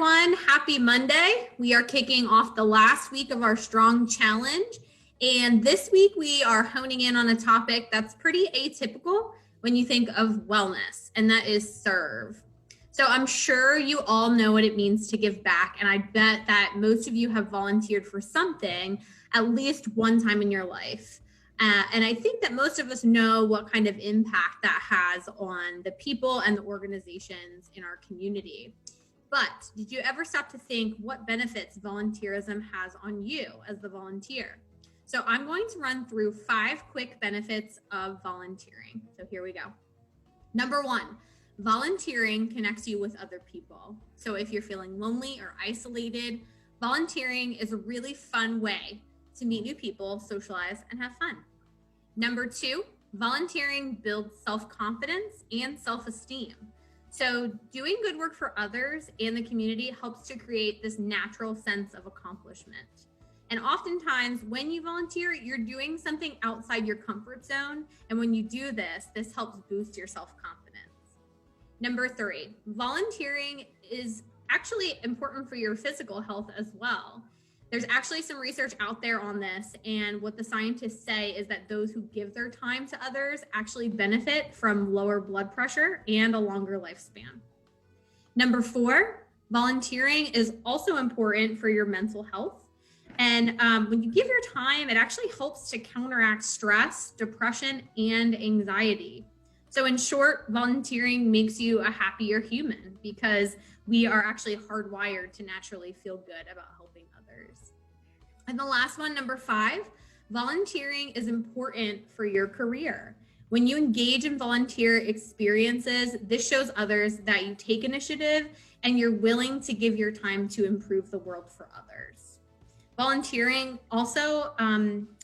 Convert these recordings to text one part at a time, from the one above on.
everyone. Happy Monday. We are kicking off the last week of our Strong Challenge. And this week we are honing in on a topic that's pretty atypical when you think of wellness, and that is serve. So I'm sure you all know what it means to give back. And I bet that most of you have volunteered for something at least one time in your life. And I think that most of us know what kind of impact that has on the people and the organizations in our community. But did you ever stop to think what benefits volunteerism has on you as the volunteer? So I'm going to run through 5 quick benefits of volunteering. So here we go. Number 1, volunteering connects you with other people. So if you're feeling lonely or isolated, volunteering is a really fun way to meet new people, socialize, and have fun. Number 2, volunteering builds self-confidence and self-esteem. So doing good work for others and the community helps to create this natural sense of accomplishment. And oftentimes when you volunteer, you're doing something outside your comfort zone. And when you do this, this helps boost your self-confidence. Number 3, volunteering is actually important for your physical health as well. There's actually some research out there on this, and what the scientists say is that those who give their time to others actually benefit from lower blood pressure and a longer lifespan. Number 4, volunteering is also important for your mental health. And when you give your time, it actually helps to counteract stress, depression, and anxiety. So in short, volunteering makes you a happier human because we are actually hardwired to naturally feel good about helping others. And the last one, number 5, volunteering is important for your career. When you engage in volunteer experiences, this shows others that you take initiative and you're willing to give your time to improve the world for others. Volunteering also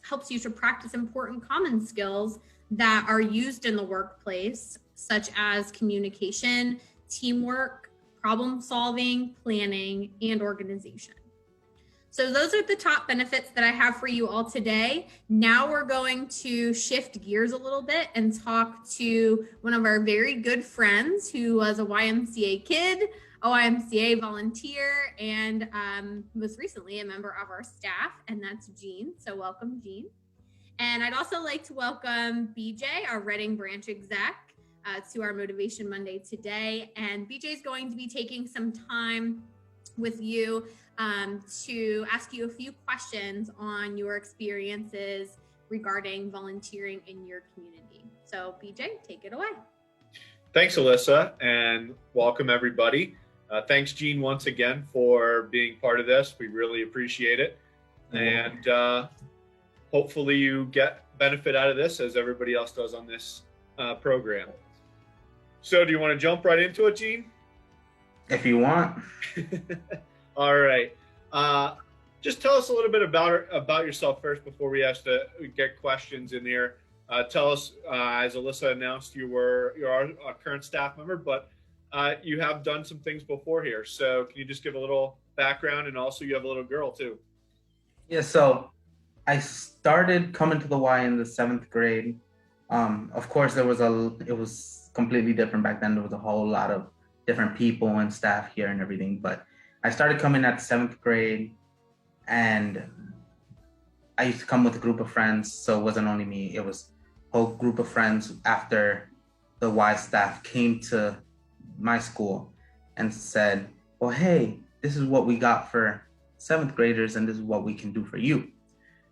helps you to practice important common skills that are used in the workplace, such as communication, teamwork, problem solving, planning, and organization. So those are the top benefits that I have for you all today. Now we're going to shift gears a little bit and talk to one of our very good friends who was a YMCA kid, a YMCA volunteer, and most recently a member of our staff, and that's Jean. So welcome, Jean. And I'd also like to welcome BJ, our Reading branch exec, to our Motivation Monday today. And BJ is going to be taking some time with you to ask you a few questions on your experiences regarding volunteering in your community. So BJ, take it away. Thanks, Alyssa, and welcome everybody. Thanks, Jean, once again for being part of this. We really appreciate it. And hopefully you get benefit out of this as everybody else does on this program. So do you want to jump right into it, Jean? If you want. All right. Just tell us a little bit about yourself first before we have to get questions in here. Tell us, as Alyssa announced, you are a current staff member, but you have done some things before here. So can you just give a little background, and also you have a little girl too? Yeah, so I started coming to the Y in the 7th grade. Of course, it was completely different back then. There was a whole lot of different people and staff here and everything, but I started coming at 7th grade, and I used to come with a group of friends. So it wasn't only me, it was a whole group of friends after the Y staff came to my school and said, well, hey, this is what we got for 7th graders and this is what we can do for you.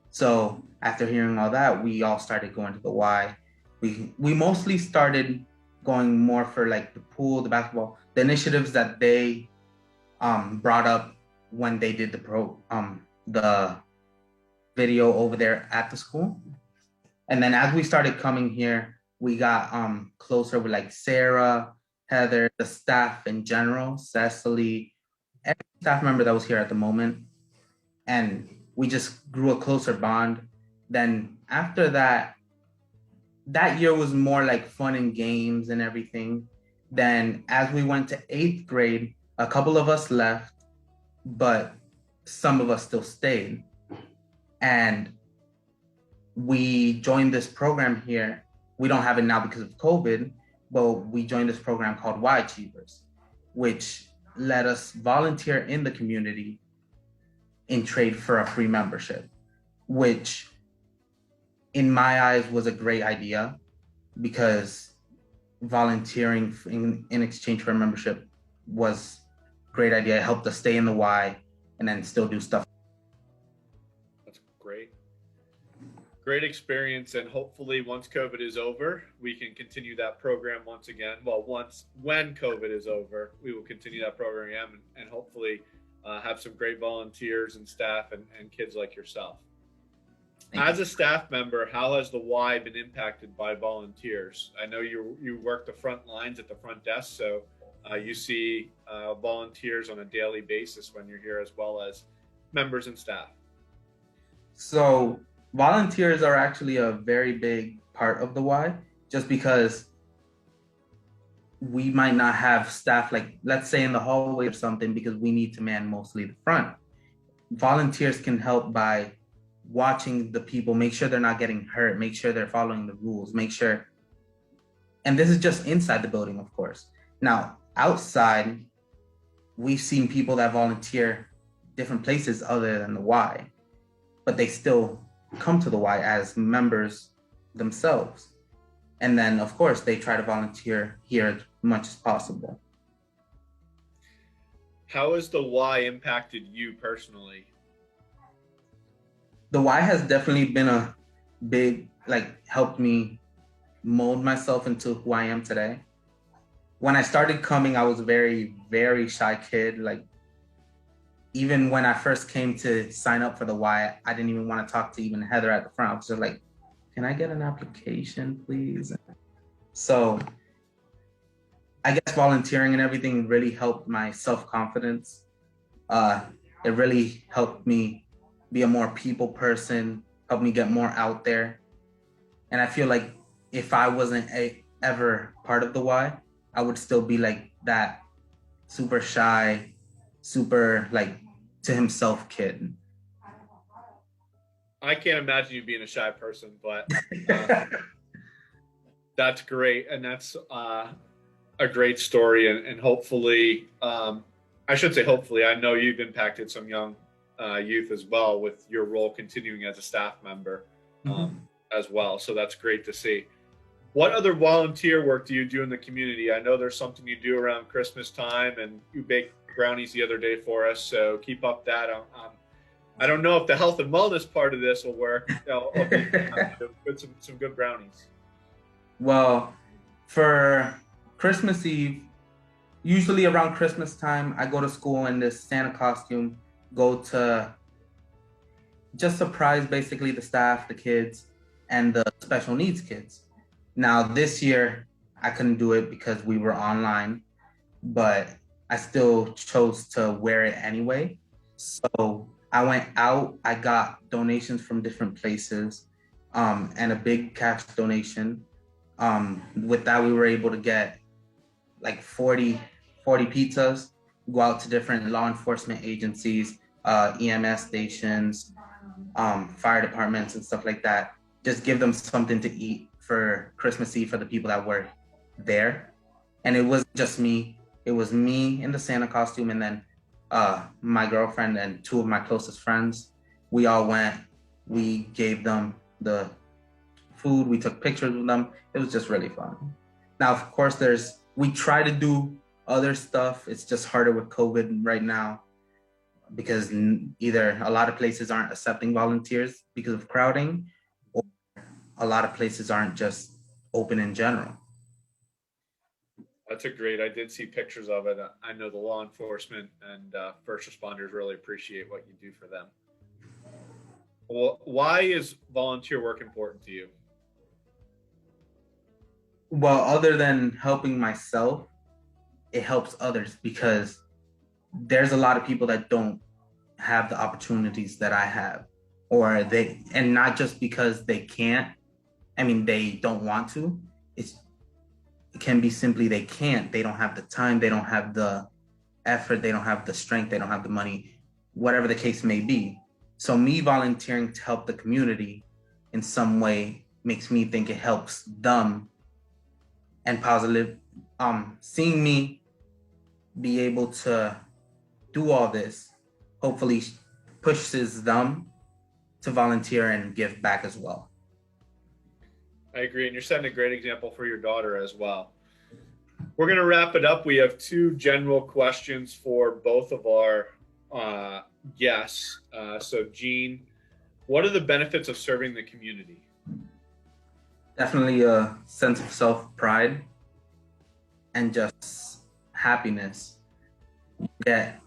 So after hearing all that, we all started going to the Y. We mostly started going more for like the pool, the basketball, the initiatives that they brought up when they did the video over there at the school. And then as we started coming here, we got closer with like Sarah, Heather, the staff in general, Cecily, every staff member that was here at the moment. And we just grew a closer bond. Then after that year was more like fun and games and everything. Then as we went to 8th grade, a couple of us left, but some of us still stayed. And we joined this program here. We don't have it now because of COVID, but we joined this program called Y Achievers, which let us volunteer in the community in trade for a free membership, which in my eyes was a great idea, because volunteering in exchange for a membership was a great idea. It helped us stay in the Y and then still do stuff. That's great. Great experience, and hopefully once COVID is over, we can continue that program once again. Well, when COVID is over, we will continue that program and hopefully have some great volunteers and staff and kids like yourself. As a staff member, how has the Y been impacted by volunteers? I know you work the front lines at the front desk, so you see volunteers on a daily basis when you're here, as well as members and staff. So volunteers are actually a very big part of the Y, just because we might not have staff, like let's say in the hallway or something, because we need to man mostly the front. Volunteers can help by watching the people, make sure they're not getting hurt, make sure they're following the rules, make sure. And this is just inside the building, of course. Now, outside, we've seen people that volunteer different places other than the Y, but they still come to the Y as members themselves. And then, of course, they try to volunteer here as much as possible. How has the Y impacted you personally? The Y has definitely been a big, helped me mold myself into who I am today. When I started coming, I was a very, very shy kid. Even when I first came to sign up for the Y, I didn't even want to talk to even Heather at the front. I was just like, can I get an application, please? So I guess volunteering and everything really helped my self-confidence. It really helped me be a more people person, helped me get more out there. And I feel like if I wasn't ever part of the Y, I would still be like that super shy, super to himself kid. I can't imagine you being a shy person, but that's great. And that's a great story. And hopefully, I should say hopefully, I know you've impacted some young youth as well with your role continuing as a staff member as well. So that's great to see. What other volunteer work do you do in the community? I know there's something you do around Christmas time, and you baked brownies the other day for us. So keep up that. I don't know if the health and wellness part of this will work. Put some good brownies. Well, for Christmas Eve, usually around Christmas time, I go to school in this Santa costume, go to just surprise basically the staff, the kids, and the special needs kids. Now this year, I couldn't do it because we were online, but I still chose to wear it anyway. So I went out, I got donations from different places, and a big cash donation. With that, we were able to get 40 pizzas, go out to different law enforcement agencies, EMS stations, fire departments and stuff like that. Just give them something to eat for Christmas Eve for the people that were there. And it wasn't just me. It was me in the Santa costume, and then my girlfriend and two of my closest friends. We all went, we gave them the food, we took pictures with them. It was just really fun. Now, of course, we try to do other stuff. It's just harder with COVID right now, because either a lot of places aren't accepting volunteers because of crowding, or a lot of places aren't just open in general. That's I did see pictures of it. I know the law enforcement and first responders really appreciate what you do for them. Well, why is volunteer work important to you? Well, other than helping myself, it helps others, because there's a lot of people that don't have the opportunities that I have, and not just because they can't, they don't want to. It can be simply they can't, they don't have the time, they don't have the effort, they don't have the strength, they don't have the money, whatever the case may be. So me volunteering to help the community in some way makes me think it helps them, and positive. Seeing me be able to do all this hopefully pushes them to volunteer and give back as well. I agree. And you're setting a great example for your daughter as well. We're going to wrap it up. We have two general questions for both of our guests. So, Gene, what are the benefits of serving the community? Definitely a sense of self-pride and just happiness. You get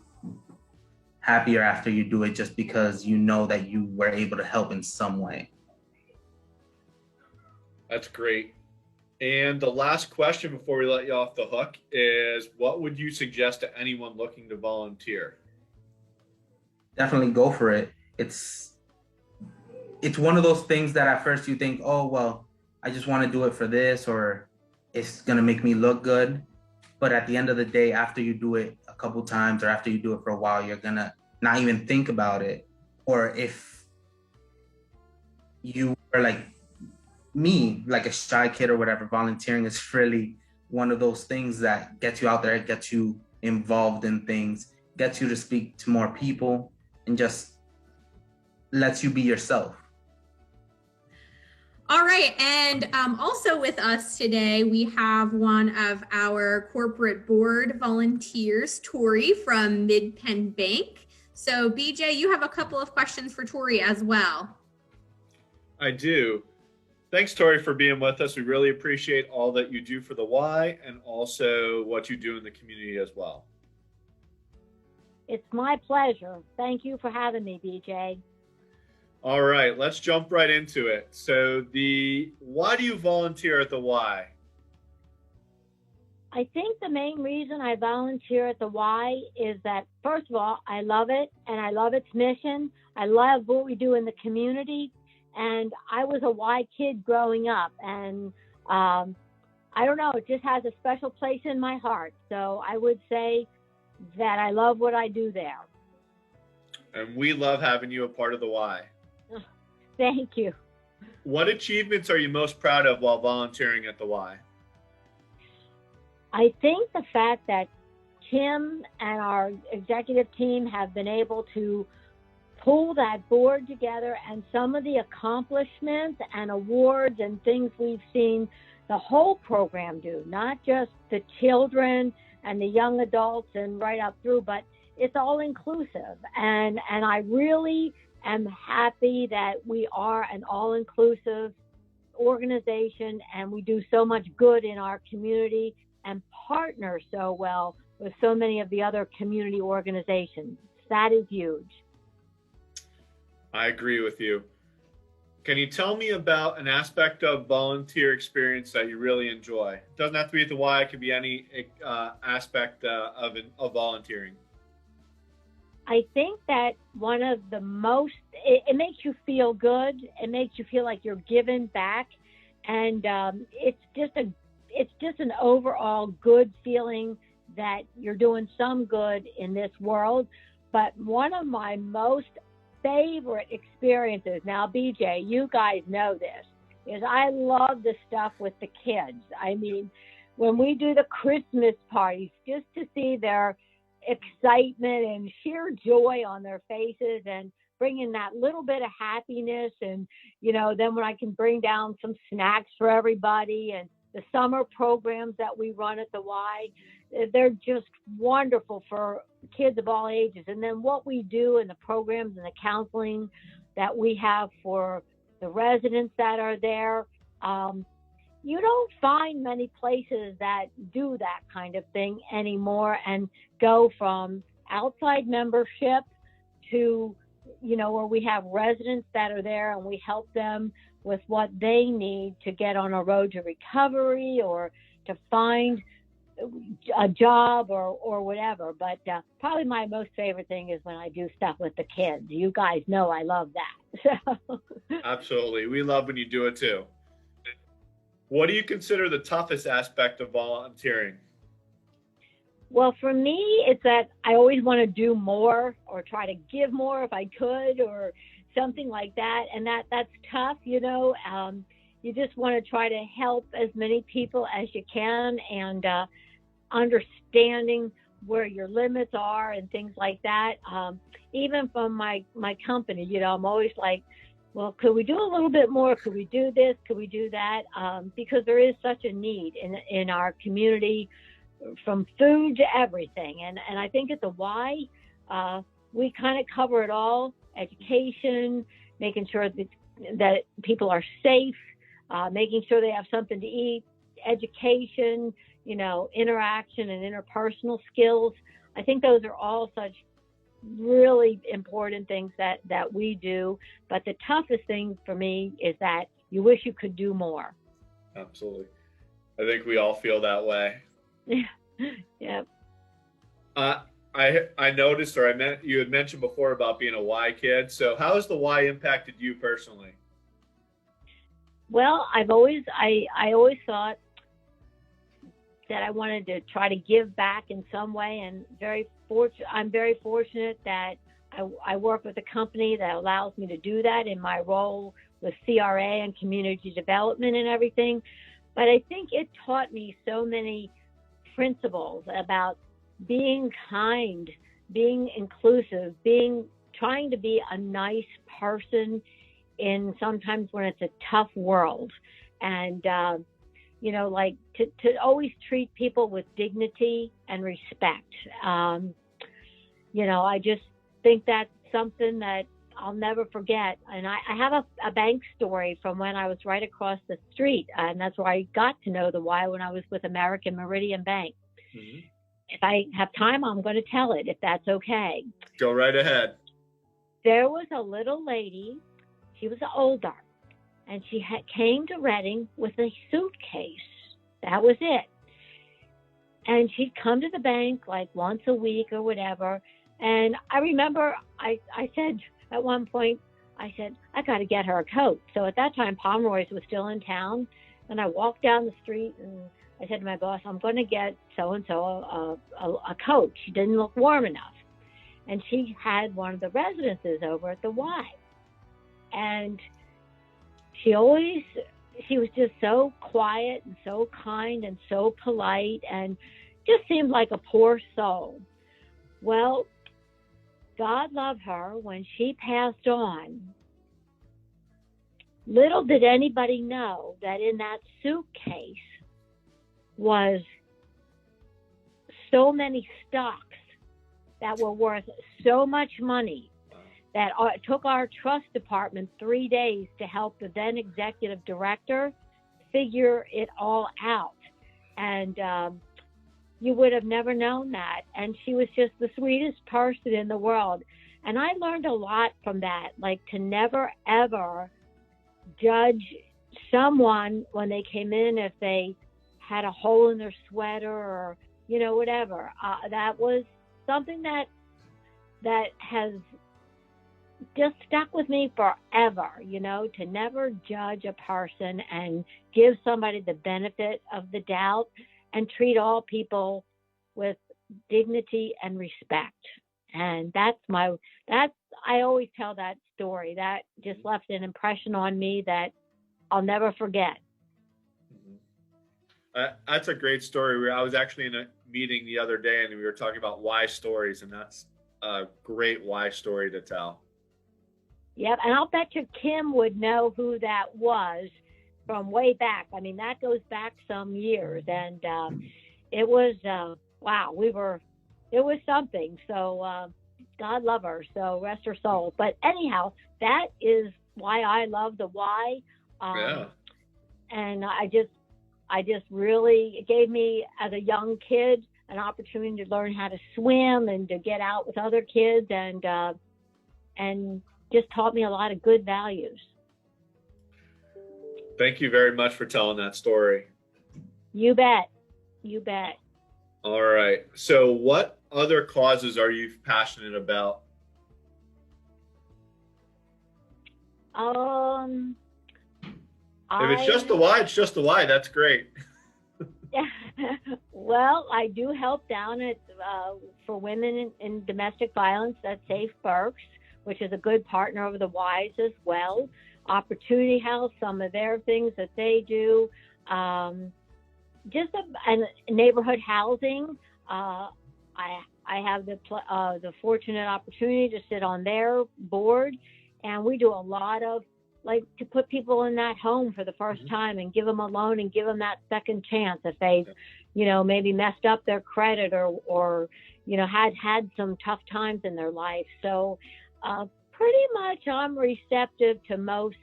happier after you do it just because you know that you were able to help in some way. That's great. And the last question before we let you off the hook is, what would you suggest to anyone looking to volunteer? Definitely go for it. It's one of those things that at first you think, oh, well, I just want to do it for this, or it's going to make me look good. But at the end of the day, after you do it a couple times or after you do it for a while, you're going to not even think about it. Or if you are like me, like a shy kid or whatever, volunteering is really one of those things that gets you out there, gets you involved in things, gets you to speak to more people, and just lets you be yourself. All right. And also with us today, we have one of our corporate board volunteers, Turie from Mid Penn Bank. So BJ, you have a couple of questions for Turie as well. I do. Thanks, Turie, for being with us. We really appreciate all that you do for the Y and also what you do in the community as well. It's my pleasure. Thank you for having me, BJ. All right, let's jump right into it. So why do you volunteer at the Y? I think the main reason I volunteer at the Y is that, first of all, I love it and I love its mission. I love what we do in the community. And I was a Y kid growing up, and I don't know, it just has a special place in my heart. So I would say that I love what I do there. And we love having you a part of the Y. Thank you. What achievements are you most proud of while volunteering at the Y? I think the fact that Tim and our executive team have been able to pull that board together, and some of the accomplishments and awards and things we've seen the whole program do, not just the children and the young adults and right up through, but it's all inclusive. And I really am happy that we are an all-inclusive organization, and we do so much good in our community and partner so well with so many of the other community organizations. That is huge. I agree with you. Can you tell me about an aspect of volunteer experience that you really enjoy? It doesn't have to be at the Y, it could be any aspect of volunteering. I think that one of the most, it makes you feel good. It makes you feel like you're giving back. And it's just an overall good feeling that you're doing some good in this world. But one of my most favorite experiences, now BJ, you guys know this, is I love the stuff with the kids. I mean, when we do the Christmas parties, just to see their excitement and sheer joy on their faces and bringing that little bit of happiness, and then when I can bring down some snacks for everybody, and the summer programs that we run at the Y, they're just wonderful for kids of all ages. And then what we do in the programs and the counseling that we have for the residents that are there, you don't find many places that do that kind of thing anymore, and go from outside membership to, where we have residents that are there and we help them with what they need to get on a road to recovery or to find a job or whatever. But probably my most favorite thing is when I do stuff with the kids. You guys know I love that. So. Absolutely. We love when you do it too. What do you consider the toughest aspect of volunteering? Well, for me, it's that I always want to do more or try to give more if I could or something like that. And that's tough, you just want to try to help as many people as you can, and understanding where your limits are and things like that. Even from my company, you know, I'm always like, well, could we do a little bit more? Could we do this? Could we do that? Because there is such a need in our community, from food to everything. And I think at the Y, we kind of cover it all: education, making sure that people are safe, making sure they have something to eat, education, you know, interaction and interpersonal skills. I think those are all such really important things that we do. But the toughest thing for me is that you wish you could do more. Absolutely. I think we all feel that way. Yeah. I noticed, or you had mentioned before about being a Y kid. So how has the Y impacted you personally? Well, I always thought that I wanted to try to give back in some way, and I'm very fortunate that I work with a company that allows me to do that in my role with CRA and community development and everything. But I think it taught me so many principles about being kind, being inclusive, trying to be a nice person in sometimes when it's a tough world. And, you know, like to always treat people with dignity and respect. You know, I just think that's something that I'll never forget. And I have a bank story from when I was right across the street, and that's where I got to know the Y, when I was with American Meridian Bank. Mm-hmm. If I have time, I'm going to tell it, if that's okay. Go right ahead. There was a little lady. She was older, and she came to Reading with a suitcase. That was it. And she'd come to the bank like once a week or whatever. And I remember I said at one point, I said, I got to get her a coat. So at that time, Pomeroy's was still in town. And I walked down the street and I said to my boss, I'm going to get so-and-so a coat. She didn't look warm enough. And she had one of the residences over at the Y. And she was just so quiet and so kind and so polite and just seemed like a poor soul. Well, God love her, when she passed on, little did anybody know that in that suitcase was so many stocks that were worth so much money that it took our trust department 3 days to help the then executive director figure it all out. And you would have never known that. And she was just the sweetest person in the world. And I learned a lot from that, like to never, ever judge someone when they came in if they had a hole in their sweater or, you know, whatever. That was something that has just stuck with me forever, you know, to never judge a person and give somebody the benefit of the doubt and treat all people with dignity and respect. And I always tell that story. That just left an impression on me that I'll never forget. That's a great story. I was actually in a meeting the other day and we were talking about why stories, and that's a great why story to tell. Yep, and I'll bet you Kim would know who that was from way back. I mean, that goes back some years, and it was, wow, it was something. So God love her, so rest her soul. But anyhow, that is why I love the Y. Yeah. And I just really, it gave me, as a young kid, an opportunity to learn how to swim and to get out with other kids, and just taught me a lot of good values. Thank you very much for telling that story. You bet. You bet. All right. So what other causes are you passionate about? If it's just the Y, it's just the Y. That's great. Well, I do help down at for women in domestic violence at Safe Berks, which is a good partner of the Ys as well. Opportunity House, some of their things that they do. Just a neighborhood housing. I have the fortunate opportunity to sit on their board, and we do a lot of, like, to put people in that home for the first time and give them a loan and give them that second chance if they've, maybe messed up their credit or had some tough times in their life. So pretty much I'm receptive to most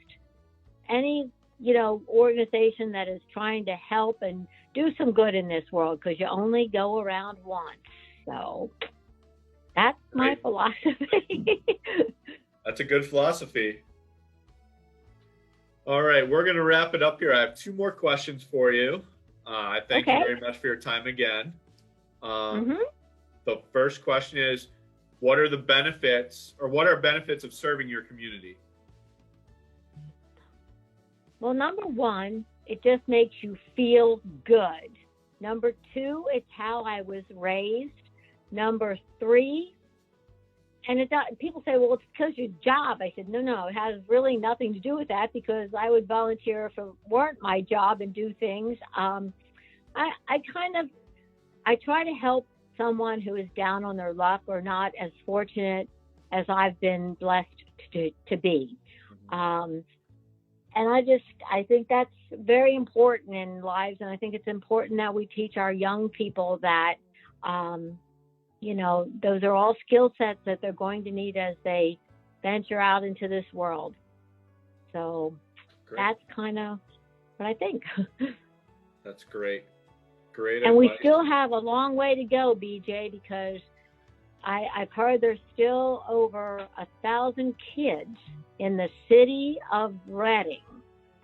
any, organization that is trying to help and do some good in this world, because you only go around once. So that's my philosophy. That's a good philosophy. All right, we're going to wrap it up here. I have 2 more questions for you. I thank you very much for your time again. The first question is, what are benefits of serving your community? Well, number 1, it just makes you feel good. Number 2, it's how I was raised. Number 3, and people say, well, it's because your job. I said, no, it has really nothing to do with that, because I would volunteer if it weren't my job and do things. I try to help someone who is down on their luck or not as fortunate as I've been blessed to be. And I think that's very important in lives. And I think it's important that we teach our young people that, those are all skill sets that they're going to need as they venture out into this world. So that's kind of what I think. That's great. Great And advice. we still have a long way to go, BJ, because I've heard there's still over 1,000 kids in the city of Reading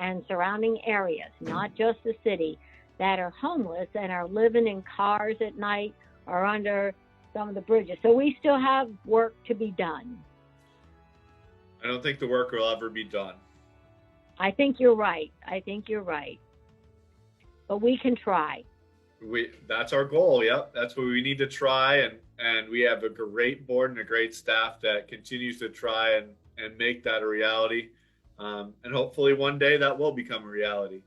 and surrounding areas, not just the city, that are homeless and are living in cars at night or under some of the bridges. So we still have work to be done. I don't think the work will ever be done. I think you're right. But we can try. That's our goal. Yep. That's what we need to try. And we have a great board and a great staff that continues to try and make that a reality. And hopefully one day that will become a reality.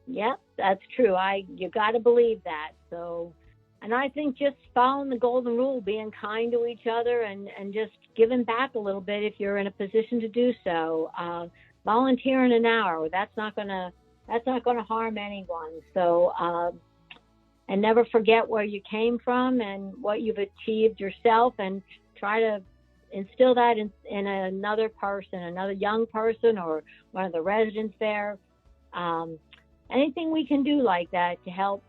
Yep, that's true. You got to believe that. So, and I think just following the golden rule, being kind to each other and just giving back a little bit if you're in a position to do so. Volunteering an hour, that's not gonna harm anyone. So, and never forget where you came from and what you've achieved yourself, and try to instill that in another person, another young person, or one of the residents there. Anything we can do like that to help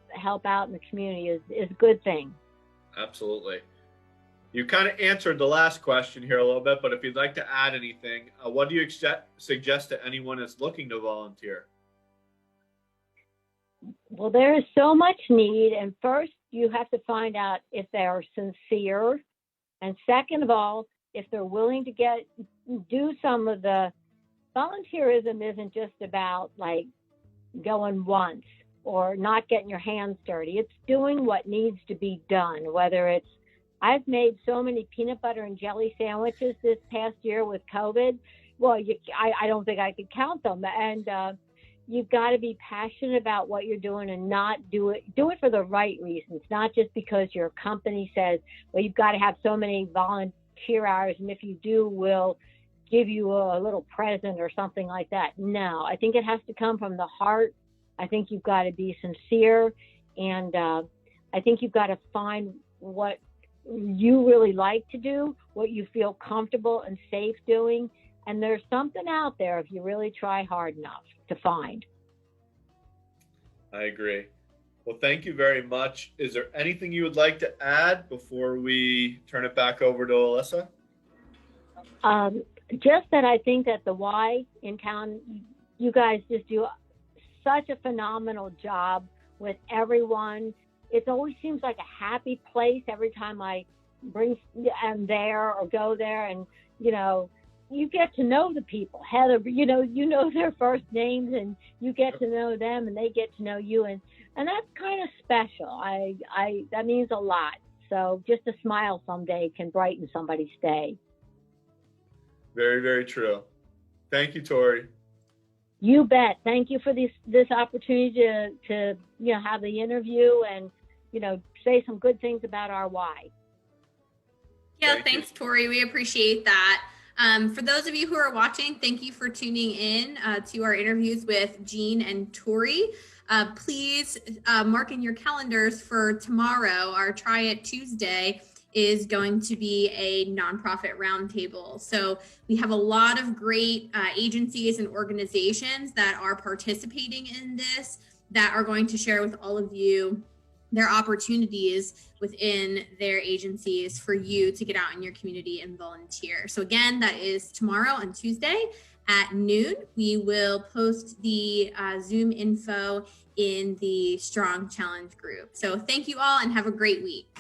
out in the community is a good thing. Absolutely. You kind of answered the last question here a little bit, but if you'd like to add anything, what do you suggest to anyone that's looking to volunteer? Well, there is so much need, and first you have to find out if they are sincere, and second of all, if they're willing to do some of the volunteerism. Isn't just about like going once or not getting your hands dirty. It's doing what needs to be done, whether it's, I've made so many peanut butter and jelly sandwiches this past year with COVID. Well, I don't think I could count them. And you've got to be passionate about what you're doing and not do it for the right reasons, not just because your company says, well, you've got to have so many volunteer hours, and if you do, we'll give you a little present or something like that. No, I think it has to come from the heart. I think you've got to be sincere, and I think you've got to find what you really like to do, what you feel comfortable and safe doing, and there's something out there if you really try hard enough to find. I agree. Well, thank you very much. Is there anything you would like to add before we turn it back over to Alyssa? Just that I think that the Y in town, you guys just do such a phenomenal job with everyone. It always seems like a happy place every time I am there or go there, and you get to know the people. Heather, you know their first names, and you get to know them, and they get to know you, and that's kind of special. I that means a lot. So just a smile someday can brighten somebody's day. Very, very true. Thank you, Tori. You bet. Thank you for this opportunity to have the interview, and say some good things about our Y. Yeah, thanks, Tori. We appreciate that. For those of you who are watching, thank you for tuning in to our interviews with Jean and Tori. Please mark in your calendars for tomorrow. Our Try It Tuesday is going to be a nonprofit roundtable. So we have a lot of great agencies and organizations that are participating in this, that are going to share with all of you their opportunities within their agencies for you to get out in your community and volunteer. So again, that is tomorrow on Tuesday at noon. We will post the Zoom info in the Strong Challenge group. So thank you all and have a great week.